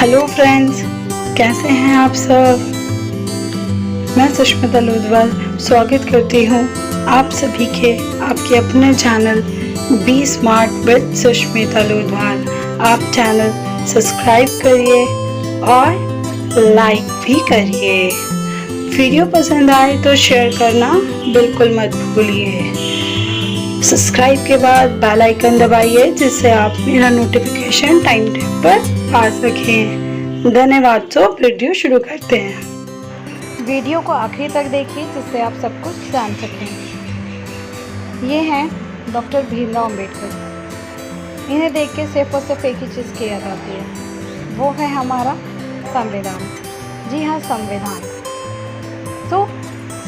Hello friends, कैसे हैं आप सब। मैं सुष्मिता लोधवाल स्वागत करती हूं आप सभी के आपके अपने channel be smart with Sushmita Lodhwal. आप चैनल सब्सक्राइब करिए और लाइक भी करिए। वीडियो पसंद आए तो शेयर करना बिल्कुल मत भूलिए। सब्सक्राइब के बाद बेल आइकन दबाइए जिससे आप मेरा नोटिफिकेशन टाइम पर पा सकें। धन्यवाद। तो वीडियो शुरू करते हैं। वीडियो को आखिरी तक देखिए जिससे आप सब कुछ जान सकें। ये हैं डॉक्टर भीमराव अंबेडकर। इन्हें देख के सिर्फ और सिर्फ एक ही चीज़ की याद आती है, वो है हमारा संविधान। जी हाँ, संविधान। तो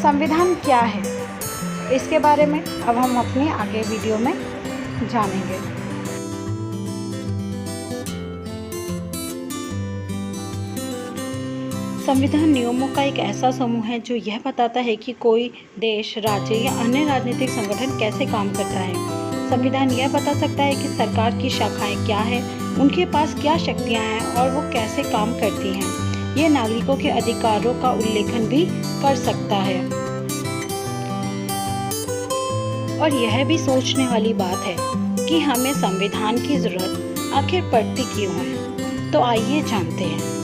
संविधान क्या है, इसके बारे में अब हम अपनी आगे वीडियो में जानेंगे। संविधान नियमों का एक ऐसा समूह है जो यह बताता है कि कोई देश, राज्य या अन्य राजनीतिक संगठन कैसे काम करता है। संविधान यह बता सकता है कि सरकार की शाखाएं क्या है, उनके पास क्या शक्तियां हैं और वो कैसे काम करती हैं। ये नागरिकों के अधिकारों का उल्लेखन भी कर सकता है। और यह भी सोचने वाली बात है कि हमें संविधान की जरूरत आखिर पड़ती क्यों है। तो आइए जानते हैं।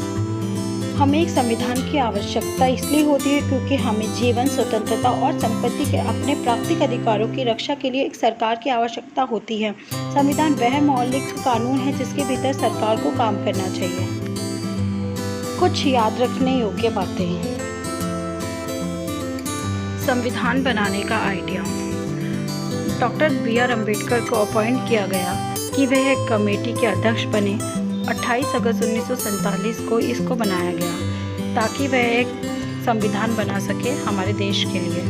हमें एक संविधान की आवश्यकता इसलिए होती है क्योंकि हमें जीवन, स्वतंत्रता और संपत्ति के अपने प्राकृतिक अधिकारों की रक्षा के लिए एक सरकार की आवश्यकता होती है। संविधान वह मौलिक कानून है जिसके भीतर सरकार को काम करना चाहिए। कुछ याद रखने योग्य बातें हैं। संविधान बनाने का आइडिया। Doctor B R. अम्बेडकर को अपॉइंट किया गया कि वह एक कमेटी के अध्यक्ष बने। 28 अगस्त 1947 को इसको बनाया गया ताकि वह एक संविधान बना सके हमारे देश के लिए।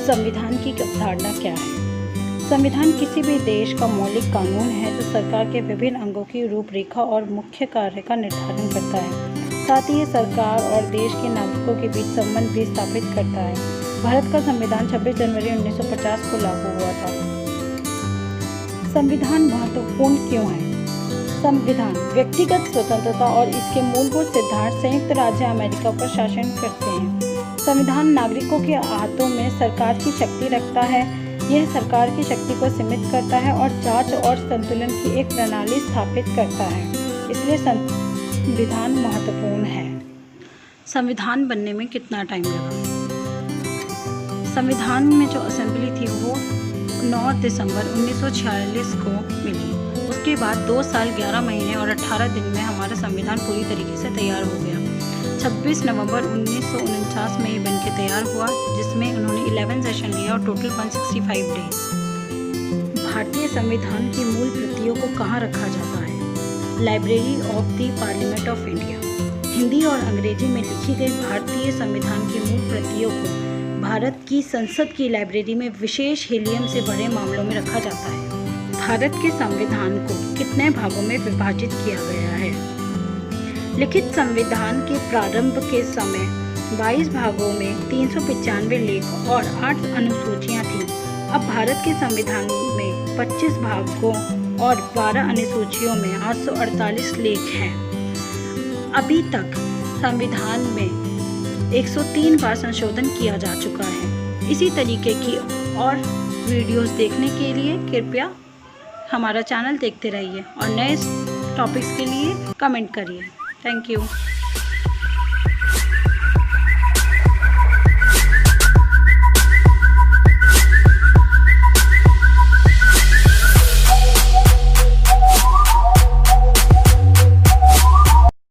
संविधान की अवधारणा क्या है? संविधान किसी भी देश का मौलिक कानून है जो सरकार के विभिन्न अंगों की रूपरेखा और मुख्य कार्य का निर्धारण करता है। साथ ही ये सरकार और देश के नागरिकों के बीच संबंध भी स्थापित करता है। भारत का संविधान 26 जनवरी 1950 को लागू हुआ था। संविधान महत्वपूर्ण क्यों है? संविधान व्यक्तिगत स्वतंत्रता और इसके मूलभूत सिद्धांत संयुक्त राज्य अमेरिका पर शासन करते हैं। संविधान नागरिकों के हाथों में सरकार की शक्ति रखता है। यह सरकार की शक्ति को सीमित करता है और जांच और संतुलन की एक प्रणाली स्थापित करता है। इसलिए संविधान महत्वपूर्ण है। संविधान बनने में कितना टाइम लगा? संविधान में जो असेंबली थी वो 9 दिसंबर 1946 को मिली। उसके बाद 2 साल 11 महीने और 18 दिन में हमारा संविधान पूरी तरीके से तैयार हो गया। 26 नवंबर 1949 में ये बन के तैयार हुआ, जिसमें उन्होंने 11 सेशन लिया और टोटल 165 डेज। भारतीय संविधान की मूल प्रतियों को कहाँ रखा जाता है? Library of the parliament of India. Hindi और अंग्रेजी में लिखी गई भारतीय संविधान की मूल प्रतियों को भारत की संसद की लाइब्रेरी में विशेष हीलियम से भरे मामलों में रखा जाता है। भारत के संविधान को कितने भागों में विभाजित किया गया है? लिखित संविधान के प्रारंभ के समय 22 भागों में 395 लेख और 8 अनुसूचियां थीं। अब भारत के संविधान में 25 भागों और 12 अनुसूचियों में 848 लेख हैं। अभी तक संविधान में 103 बार संशोधन किया जा चुका है। इसी तरीके की और वीडियोस देखने के लिए कृपया हमारा चैनल देखते रहिए और नए टॉपिक्स के लिए कमेंट करिए। Thank you.